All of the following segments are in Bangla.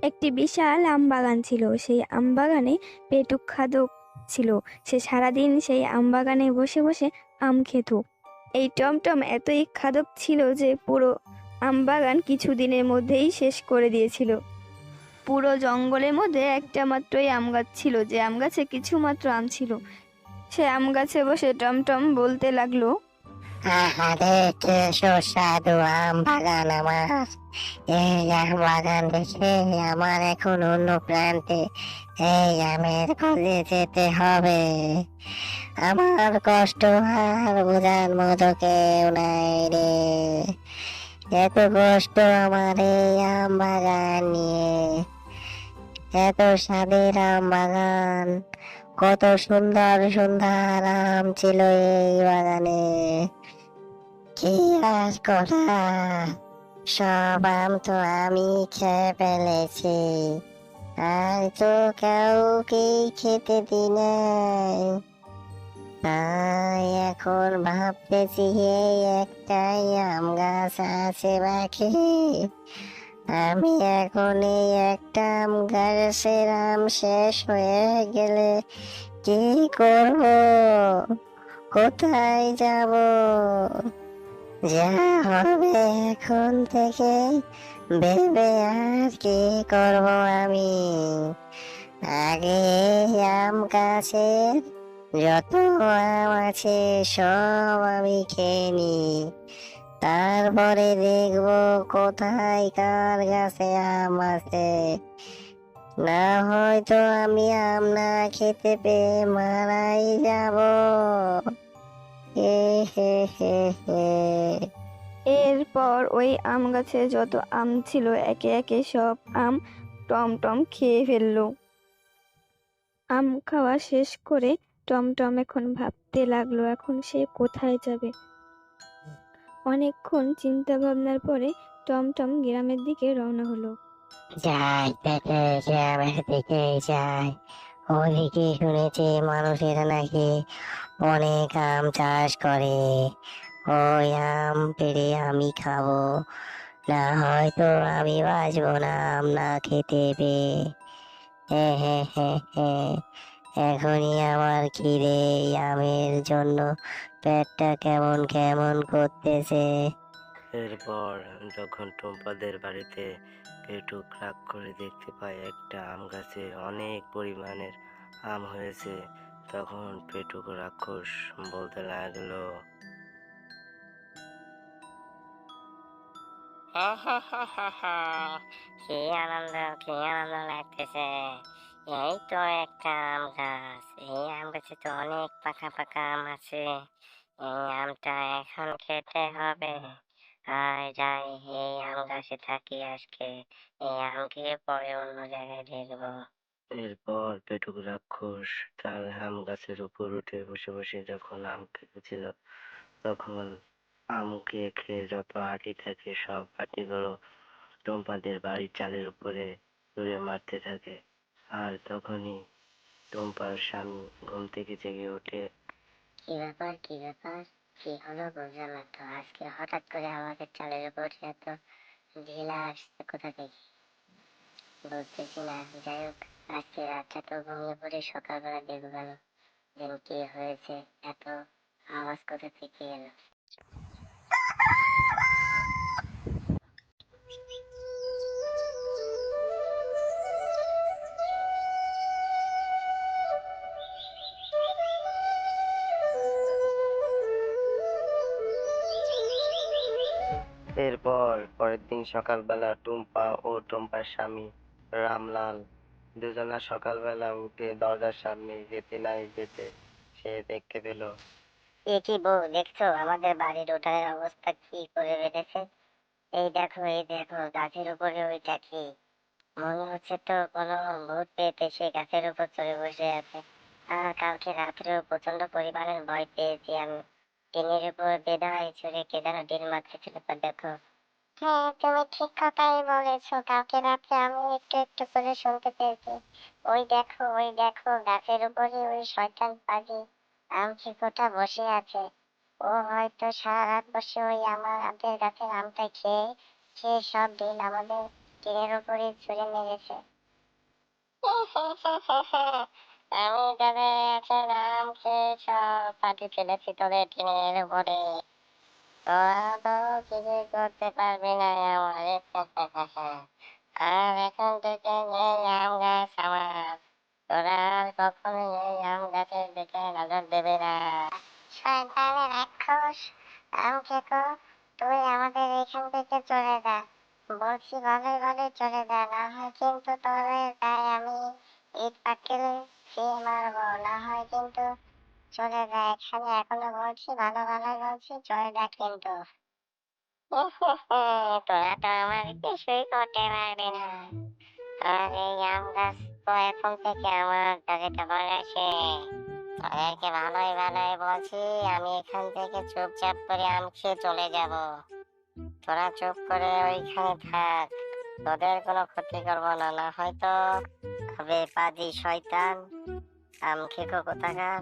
একটি বিশাল আম বাগান ছিল। সেই আম বাগানে পেটুক খাদক ছিল। সে সারাদিন সেই আম বাগানে বসে বসে আম খেত। এই টমটম এতই খাদক ছিল যে পুরো আম বাগান কিছুদিনের মধ্যেই শেষ করে দিয়েছিল। পুরো জঙ্গলের মধ্যে একটা মাত্রই আম গাছ ছিল, যে আম গাছে কিছু মাত্র আম ছিল। সে আম গাছে বসে টমটম বলতে লাগলো, আহারে কি সুস্বাদু আম বাগান আমার। এই আম বাগান দেখে আমার এখন অন্য প্রান্তে এই আমের খোঁজে যেতে হবে। আমার কষ্ট আর বোঝার মতো কেউ নাই রে। এত কষ্ট আমার এই আম বাগান নিয়ে, এত স্বাদের আম বাগান, কত সুন্দর সুন্দর আম ছিল এই বাগানে। কি আর করা, সব আম তো আমি খেয়ে ফেলেছি, আর তো কাউকেই খেতে দি নাই। তাই এখন ভাবতেছি এই একটাই আম গাছ আছে বাকি। আমি এখন এই একটা আম গাছের আম শেষ হয়ে গেলে কি করব, কোথায় যাব? যা হবে এখন থেকে ভেবে আর কি করব আমি। আগে এই আম গাছের যত আম আছে সব আমি খেয়ে নি, তারপরে দেখবো কোথায় কার গাছে আম আছে। না হয়তো আমি আম না খেতে পেয়ে মারাই যাব। হে হে হে হে। এরপর ওই আম গাছে যত আম ছিল একে একে সব আম টমটম খেয়ে ফেললো। আম খাওয়া শেষ করে টমটম এখন ভাবতে লাগলো এখন সে কোথায় যাবে। অনেকক্ষণ চিন্তা ভাবনার পরে টমটম গ্রামের দিকে রওনা হলো। যাই দেখে গ্রামের দিকে যাই। ওদিকে শুনেছি মানুষেরা নাকি অনেক আম চাষ করে। ওই আম পেড়ে আমি খাবো, না হয়তো আমি বাঁচবো না আম না খেতে পেয়ে। হ্যাঁ হ্যাঁ হ্যাঁ হ্যাঁ, এখনই আমার খিদে এই আমের জন্য পেটটা কেমন কেমন করতেছে। এরপর যখন টুম্পাদের বাড়িতে পেটুক রাগ করে দেখতে পায় একটা আম গাছে অনেক পরিমাণের আম হয়েছে, তখন পেটুক রাক্ষস বলতে লাগলো, কি আনন্দ, কি আনন্দ লাগতেছে। এই তো একটা আম গাছ, এই আম গাছে তো অনেক পাকা পাকা আম আছে। এই আমটা এখন খেতে হবে। আর যাই, এই আম গাছে থাকি আজকে, এই আম খেয়ে পরে অন্য জায়গায় দেখবো। এরপর পেটুক রাক্ষস তার আম গাছের উপর উঠে বসে বসে যখন আম খেতেছিল, তখন আম খেয়ে খেয়ে যত আটি থাকে সব আটিগুলো টুম্পাদের বাড়ির চালের উপরে ছুঁড়ে মারতে থাকে। আর তখনই টুম্পার স্বামী ঘুম থেকে জেগে ওঠে। কি ব্যাপার, কি ব্যাপার, কি হলো বুঝলাম না তো। আজকে হঠাৎ করে আমাদের চালের উপর এত ঢিলা আসছে কোথা থেকে বুঝতেছি না। যাই হোক, আজকে রাতটা তো ঘুমিয়ে পড়ে সকালবেলা দেখবো গেল যেন কি হয়েছে, এত আওয়াজ কোথা থেকে এলো। এরপর পরের দিন সকালবেলা টুম্পা ও টুম্পার স্বামী রামলাল দুজনা সকালবেলা উঠে দরজার সামনে যেতে নাই যেতে সে দেখতে পেল। এ কি বউ, দেখছো আমাদের বাড়ির উঠানের অবস্থা কি করে রেখেছে? এই দেখো, এই দেখো, গাছের উপরে ওইটা কি? মনে হচ্ছে তো কোনো ভূত পেয়ে সে গাছের উপর চড়ে বসে আছে। কালকে রাত্রেও প্রচন্ড পরিমাণে ভয় পেয়েছি আমি। টিনের উপর বেঁধে চড়ে কে যেন ডিল মারতেছিল, তো দেখো। হ্যাঁ, তুমি ঠিক কথাই বলেছো, কালকে রাতে আমি একটু একটু করে শুনতে পেয়েছি। ওই দেখো, ওই দেখো, গাছের উপরে ওই শয়তান পাজি আম চিকুটা বসে আছে। ও হয়তো সারা রাত বসে ওই আমাদের গাছের আমটা খেয়ে খেয়ে সব দিন আমাদের টিনের উপরে ছুঁড়ে মেরেছে। আমি তোদের এত আম খেয়ে সব পাটি ফেলেছি তোদের টিনের উপরে, তোরা তো কিছুই করতে পারবি না আমারে। আর এখন থেকে এই আম গাছ আমার, তোরা আর কখনো এই আম গাছের দিকে নজর দেবে না। শয়তানের রাক্ষস আম খেকো, তুই আমাদের এখান থেকে চলে যা, বলছি ভালো ভালো চলে যা, না হয় কিন্তু তোদের গায়ে আমি ইট পাটকেল দিয়ে মারবো, না হয় কিন্তু চলে যা এখানে, এখনো বলছি ভালো ভালো বলছি চলে যা কিন্তু। তোরা তো আমার কিছুই করতে পারবি না, আর এই আম গাছ তো এখন থেকে আমার তোদেরকে বলেছে, তোদেরকে ভালোই ভালোই বলছি, আমি এখান থেকে চুপচাপ করে আম খেয়ে চলে যাব, তোরা চুপ করে ওইখানে থাক, তোদের কোনো ক্ষতি করবো না, না হয়তো হবে পাজি শয়তান আম খেকো কোথাকার,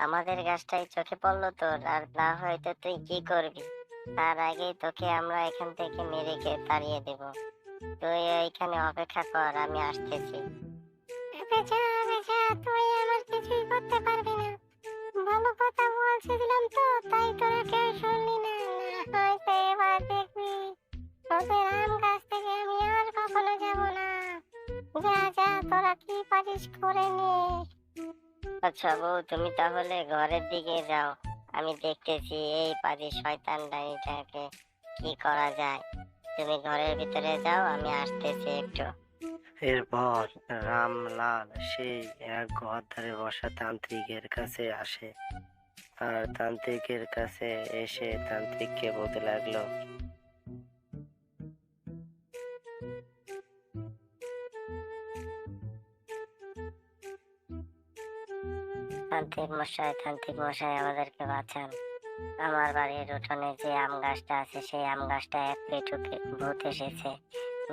আমাদের গাছটাই চোখে পড়লো তোর, আর না হয়তো তুই কি করবি, তার আগেই তোকে আমরা এখান থেকে মেরে খেয়ে তাড়িয়ে দেব, তুই এইখানে অপেক্ষা কর, আমি আসতেছি। বেচা বেচা, তুই আমার কিছুই করতে পারবি না, ভালো কথা বলছিলাম তো, তাই তোরা কেউ শুনলি না, না হয়তো এবার দেখবি তোদের আম গাছ থেকে আমি আর কখনো যাব না, যা যা তোরা কি পারিস করে নে। আচ্ছা বউ, তুমি তাহলে ঘরের দিকে যাও, আমি দেখতেছি এই পাজি শয়তান ডাইনিটাকে কি করা যায়, তুমি ঘরের ভিতরে যাও, আমি আসতেছি একটু। এরপর রামলাল সেই এক ঘর ধারে বসা তান্ত্রিকের কাছে আসে, আর তান্ত্রিকের কাছে এসে তান্ত্রিককে বলতে লাগলো, তান্ত্রিক মশাই আমাদেরকে বাঁচান, আমার বাড়ির উঠোনে যে আম গাছটা আছে সেই আম গাছটা এক পেটুক ভূত এসেছে,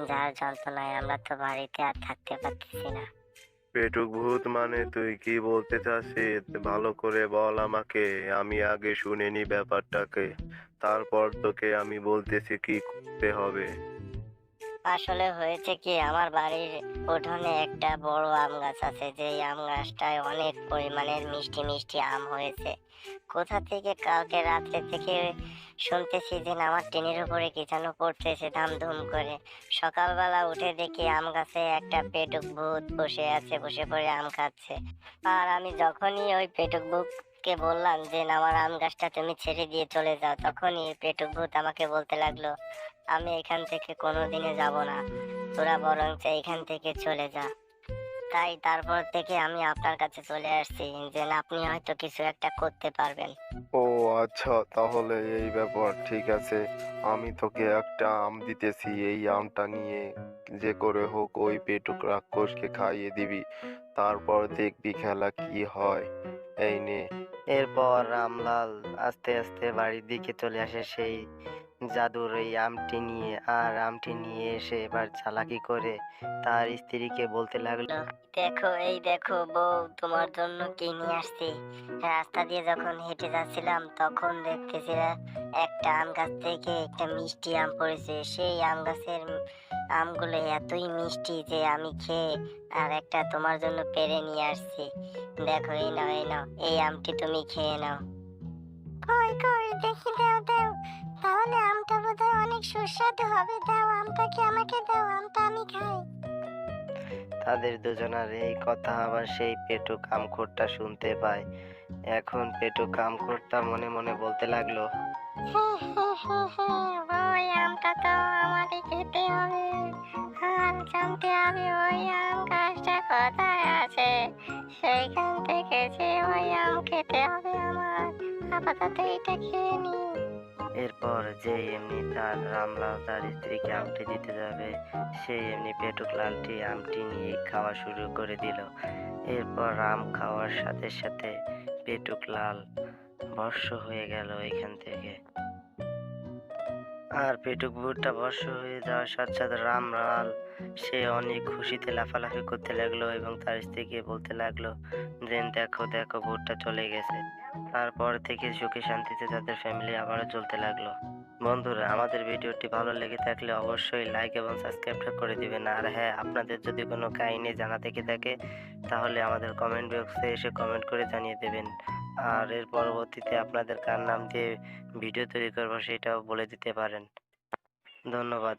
যার যন্ত্রণায় আমরা তো বাড়িতে আর থাকতে পারতেছি না। পেটুক ভূত মানে তুই কি বলতে চাচ্ছিস? ভালো করে বল আমাকে, আমি আগে শুনে নি ব্যাপারটাকে, তারপর তোকে আমি বলতেছি কি করতে হবে। আসলে হয়েছে কি, আমার বাড়ির উঠোনে একটা বড় আম গাছ আছে, যে আম গাছটায় অনেক পরিমাণের মিষ্টি মিষ্টি আম হয়েছে, কোথা থেকে কালকে রাত্রে থেকে শুনতেছি যে আমার টিনের উপরে কি যেন পড়তেছে ধামধুম করে, সকালবেলা উঠে দেখি আম গাছে একটা পেটুক ভূত বসে আছে, বসে পড়ে আম খাচ্ছে, আর আমি যখনই ওই পেটুক ভূতকে বললাম যে আমার আম গাছটা তুমি ছেড়ে দিয়ে চলে যাও, তখনই পেটুক ভূত আমাকে বলতে লাগলো, আমি এখান থেকে কোনোদিনে যাব না, তোরা বরং এইখান থেকে চলে যা। তাই তারপর থেকে আমি আপনার কাছে চলে আসছি, যে না, আপনি হয়তো কিছু একটা করতে পারবেন। ও আচ্ছা, তাহলে এই ব্যাপার, ঠিক আছে, আমি তোকে একটা আম দিতেছি, এই আমটা নিয়ে যে করে হোক ওই পেটুক রাক্ষসকে খাইয়ে দিবি, তারপর দেখবি খেলা কি হয়, এই নে। এরপর রামলাল আস্তে আস্তে বাড়ির দিকে চলে আসে সেই জাদুর ওই আমটি নিয়ে, আর আমটি নিয়ে এসে এবার চালাকি করে তার স্ত্রীকে বলতে লাগলো, দেখো, এই দেখো বউ, তোমার জন্য কি নিয়ে আসছি, রাস্তা দিয়ে যখন হেঁটে যাচ্ছিলাম তখন দেখতেছি একটা আম গাছ থেকে একটা মিষ্টি আম পড়েছে, সেই আম গাছের আমগুলো এতই মিষ্টি যে আমি খেয়ে আর একটা তোমার জন্য পেড়ে নিয়ে আসছি, দেখো, এই নাও এই নাও, এই আমটি তুমি খেয়ে নাও। কই কই দেখি, দাও দাও, তাহলে আমটা বোধহয় অনেক সুস্বাদু হবে, দাও আমটাকে আমাকে দাও, আমটা আমি খাই। তাদের দুজনার এই কথা আবার সেই পেটুক আমখোরটা শুনতে পায়। এখন পেটুক আমখোরটা মনে মনে বলতে লাগলো, ওই আমটা তো আমারই খেতে হবে, আর জানতে হবে ওই আম গাছটা কোথায় আছে, সেইখান থেকে যে ওই আম খেতে হবে আমার, আপাতত এটা খেয়ে নি। এরপর যে এমনি তার রামলাল তার স্ত্রীকে আমটি দিতে যাবে, সেই এমনি পেটুক লালটি আমটি নিয়ে খাওয়া শুরু করে দিল। এরপর আম খাওয়ার সাথে সাথে পেটুক লাল ভস্ম হয়ে গেল এখান থেকে। আর পেটুক ভূতটা ভস্ম হয়ে যাওয়ার সাথে সাথে রামলাল সে অনেক খুশিতে লাফালাফি করতে লাগলো এবং তার স্ত্রীকে বলতে লাগলো যে দেখো দেখো, ভূতটা চলে গেছে। তারপর থেকে সুখে শান্তিতে তাদের ফ্যামিলি আবারও চলতে লাগলো। বন্ধুরা, আমাদের ভিডিওটি ভালো লেগে থাকলে অবশ্যই লাইক এবং সাবস্ক্রাইবটা করে দিবেন। আর হ্যাঁ, আপনাদের যদি কোনো কাহিনী জানা থেকে থাকে তাহলে আমাদের কমেন্ট বক্সে এসে কমেন্ট করে জানিয়ে দেবেন। আর এর পরবর্তীতে আপনাদের কার নাম দিয়ে ভিডিও তৈরি করবো সেটাও বলে দিতে পারেন। ধন্যবাদ।